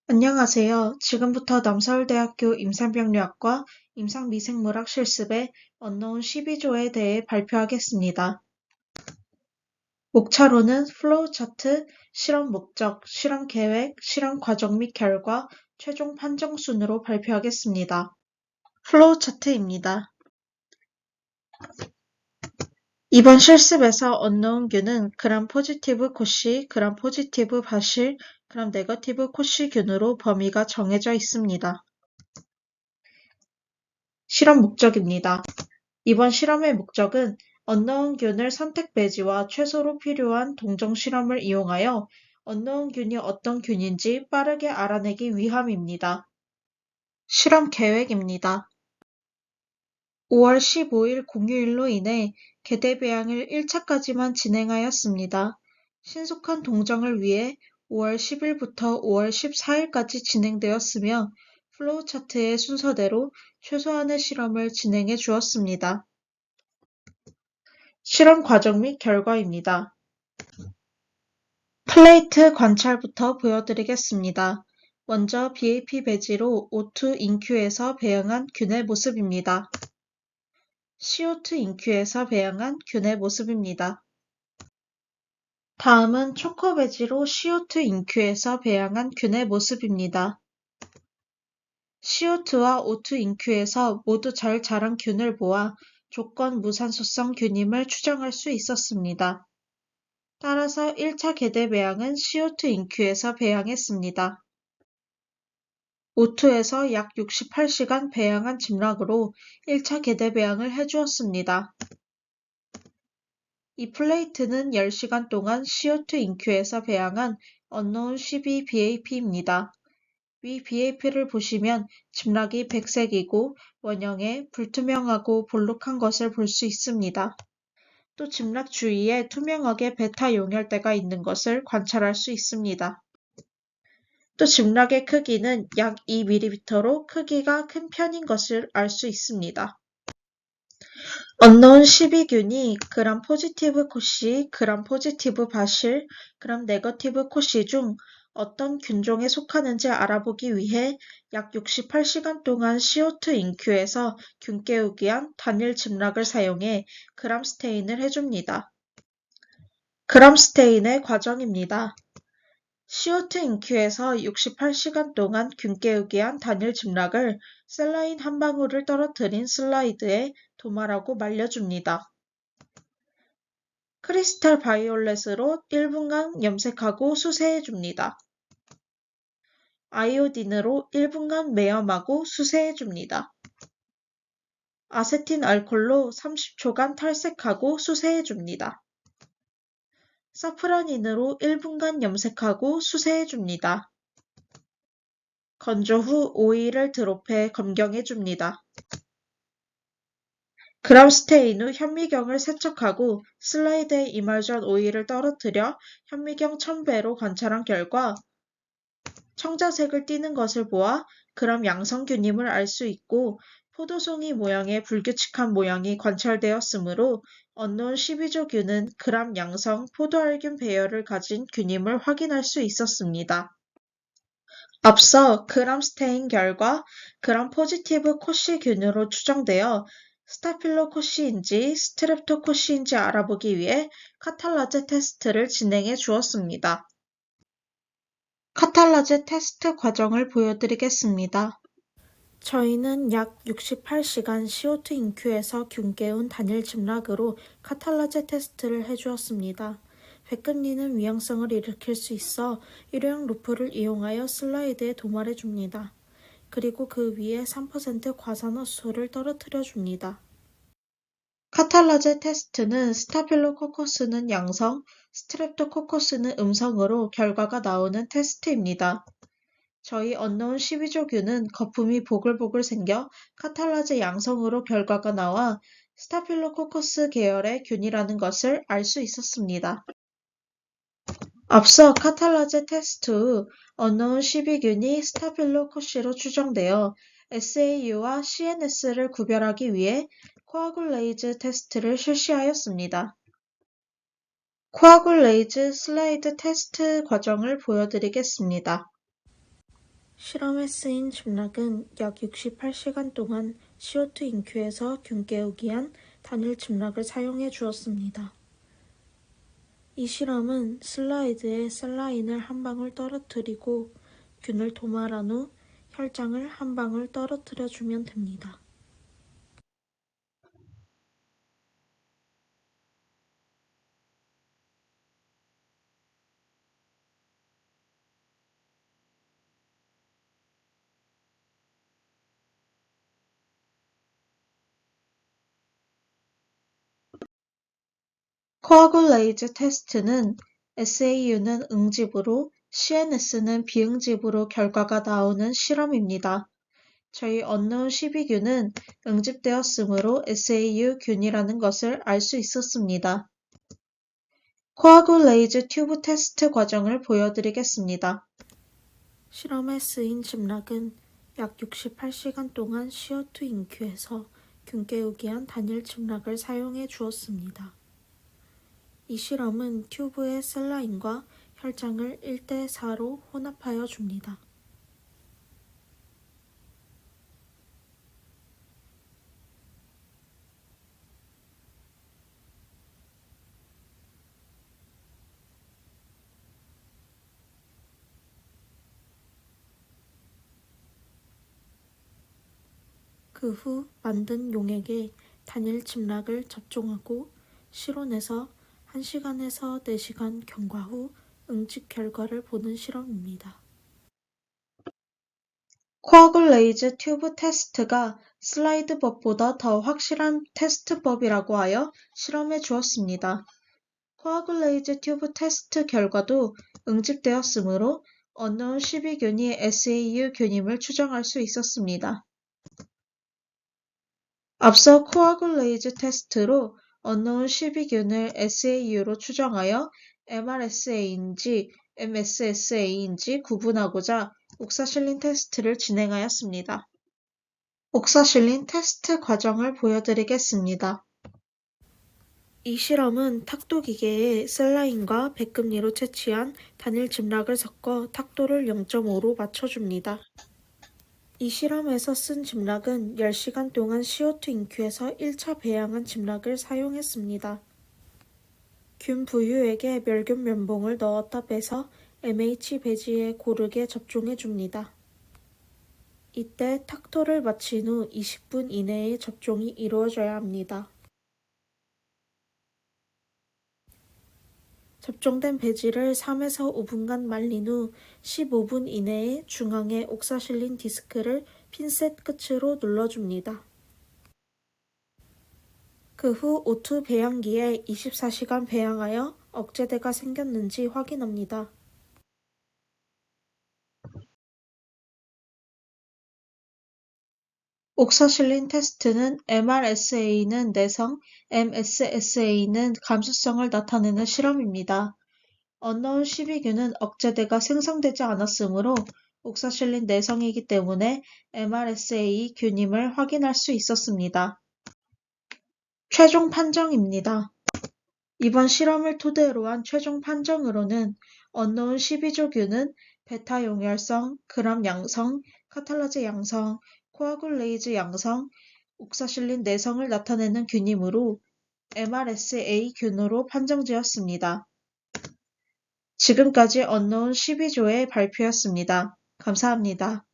안녕하세요. 지금부터 남서울대학교 임상병리학과 임상미생물학 실습의 언노운 12조에 대해 발표하겠습니다. 목차로는 플로우 차트, 실험 목적, 실험 계획, 실험 과정 및 결과, 최종 판정 순으로 발표하겠습니다. 플로우 차트입니다. 이번 실습에서 언노운균은 그람 포지티브 코시, 그람 포지티브 바실, 그람 네거티브 코시균으로 범위가 정해져 있습니다. 실험 목적입니다. 이번 실험의 목적은 언노운균을 선택 배지와 최소로 필요한 동정 실험을 이용하여 언노운균이 어떤 균인지 빠르게 알아내기 위함입니다. 실험 계획입니다. 5월 15일 공휴일로 인해 계대 배양을 1차까지만 진행하였습니다. 신속한 동정을 위해 5월 10일부터 5월 14일까지 진행되었으며 플로우 차트의 순서대로 최소한의 실험을 진행해 주었습니다. 실험 과정 및 결과입니다. 플레이트 관찰부터 보여드리겠습니다. 먼저 BAP 배지로 O2 인큐에서 배양한 균의 모습입니다. CO2 인큐에서 배양한 균의 모습입니다. 다음은 초코 배지로 CO2 인큐에서 배양한 균의 모습입니다. CO2와 O2 인큐에서 모두 잘 자란 균을 보아 조건 무산소성 균임을 추정할 수 있었습니다. 따라서 1차 계대 배양은 CO2 인큐에서 배양했습니다. O2에서 약 68시간 배양한 짐락으로 1차 계대 배양을 해주었습니다. 이 플레이트는 10시간 동안 CO2 인큐에서 배양한 언노운 12BAP입니다. 위 BAP를 보시면 짐락이 백색이고 원형에 불투명하고 볼록한 것을 볼 수 있습니다. 또 짐락 주위에 투명하게 베타 용혈대가 있는 것을 관찰할 수 있습니다. 또 짐락의 크기는 약 2mm로 크기가 큰 편인 것을 알 수 있습니다. 언노운 12균이 그람 포지티브 코시, 그람 포지티브 바실, 그람 네거티브 코시 중 어떤 균종에 속하는지 알아보기 위해 약 68시간 동안 CO2 인큐에서 균 깨우기 위한 단일 짐락을 사용해 그람 스테인을 해줍니다. 그람 스테인의 과정입니다. CO2 인큐에서 68시간 동안 균 깨우기 위한 단일 짐락을 셀라인 한 방울을 떨어뜨린 슬라이드에 도말하고 말려줍니다. 크리스탈 바이올렛으로 1분간 염색하고 수세해줍니다. 아이오딘으로 1분간 매염하고 수세해줍니다. 아세틴 알콜로 30초간 탈색하고 수세해줍니다. 사프라닌으로 1분간 염색하고 수세해줍니다. 건조 후 오일을 드롭해 검경해줍니다. 그람 스테인 후 현미경을 세척하고 슬라이드에 이말전 오일을 떨어뜨려 현미경 1000배로 관찰한 결과 청자색을 띠는 것을 보아 그람 양성균임을 알 수 있고 포도송이 모양의 불규칙한 모양이 관찰되었으므로 언노운 12조균은 그람 양성 포도알균 배열을 가진 균임을 확인할 수 있었습니다. 앞서 그람 스테인 결과 그람 포지티브 코시균으로 추정되어 스타필로코시인지 스트랩토코시인지 알아보기 위해 카탈라제 테스트를 진행해 주었습니다. 카탈라제 테스트 과정을 보여드리겠습니다. 저희는 약 68시간 CO2 인큐에서 균 깨운 단일 짐락으로 카탈라제 테스트를 해주었습니다. 백금리는 위양성을 일으킬 수 있어 일회용 루프를 이용하여 슬라이드에 도말해줍니다. 그리고 그 위에 3% 과산화수소를 떨어뜨려줍니다. 카탈라제 테스트는 스타필로코커스는 양성, 스트랩토코커스는 음성으로 결과가 나오는 테스트입니다. 저희 언노운 12조균은 거품이 보글보글 생겨 카탈라제 양성으로 결과가 나와 스타필로코커스 계열의 균이라는 것을 알 수 있었습니다. 앞서 카탈라제 테스트 후 언노운 12균이 스타필로코시로 추정되어 SAU와 CNS를 구별하기 위해 코아굴레이즈 테스트를 실시하였습니다. 코아굴레이즈 슬라이드 테스트 과정을 보여드리겠습니다. 실험에 쓰인 침락은 약 68시간 동안 CO2 인큐에서 균 깨우기 위한 단일 침락을 사용해 주었습니다. 이 실험은 슬라이드에 셀라인을 한 방울 떨어뜨리고 균을 도말한 후 혈장을 한 방울 떨어뜨려 주면 됩니다. 코아굴레이즈 테스트는 SAU는 응집으로 CNS는 비응집으로 결과가 나오는 실험입니다. 저희 unknown 12균은 응집되었으므로 SAU 균이라는 것을 알 수 있었습니다. 코아굴레이즈 튜브 테스트 과정을 보여드리겠습니다. 실험에 쓰인 침락은 약 68시간 동안 CO2 인큐에서 균 깨우기 위한 단일 침락을 사용해 주었습니다. 이 실험은 튜브의 셀라인과 혈장을 1대4로 혼합하여 줍니다. 그 후 만든 용액에 단일 침락을 접종하고 실온에서 1시간에서 4시간 경과 후 응집 결과를 보는 실험입니다. 코아굴레이즈 튜브 테스트가 슬라이드법보다 더 확실한 테스트법이라고 하여 실험해 주었습니다. 코아굴레이즈 튜브 테스트 결과도 응집되었으므로 unknown 12균이 SAU 균임을 추정할 수 있었습니다. 앞서 코아굴레이즈 테스트로 unknown 12균을 SAU로 추정하여 MRSA인지 MSSA인지 구분하고자 옥사실린 테스트를 진행하였습니다. 옥사실린 테스트 과정을 보여드리겠습니다. 이 실험은 탁도 기계에 셀라인과 백금리로 채취한 단일 침락을 섞어 탁도를 0.5로 맞춰줍니다. 이 실험에서 쓴 침락은 10시간 동안 CO2 인큐에서 1차 배양한 침락을 사용했습니다. 균 부유액에 멸균 면봉을 넣었다 빼서 MH 배지에 고르게 접종해줍니다. 이때 탁도를 마친 후 20분 이내에 접종이 이루어져야 합니다. 접종된 배지를 3에서 5분간 말린 후 15분 이내에 중앙에 옥사실린 디스크를 핀셋 끝으로 눌러줍니다. 그 후 O2 배양기에 24시간 배양하여 억제대가 생겼는지 확인합니다. 옥사실린 테스트는 MRSA는 내성, MSSA는 감수성을 나타내는 실험입니다. unknown 12균은 억제대가 생성되지 않았으므로 옥사실린 내성이기 때문에 MRSA 균임을 확인할 수 있었습니다. 최종 판정입니다. 이번 실험을 토대로 한 최종 판정으로는 unknown 12조균은 베타 용혈성, 그람 양성, 카탈라제 양성, 코아굴레이즈 양성, 옥사실린 내성을 나타내는 균이므로 MRSA 균으로 판정되었습니다. 지금까지 unknown 12조의 발표였습니다. 감사합니다.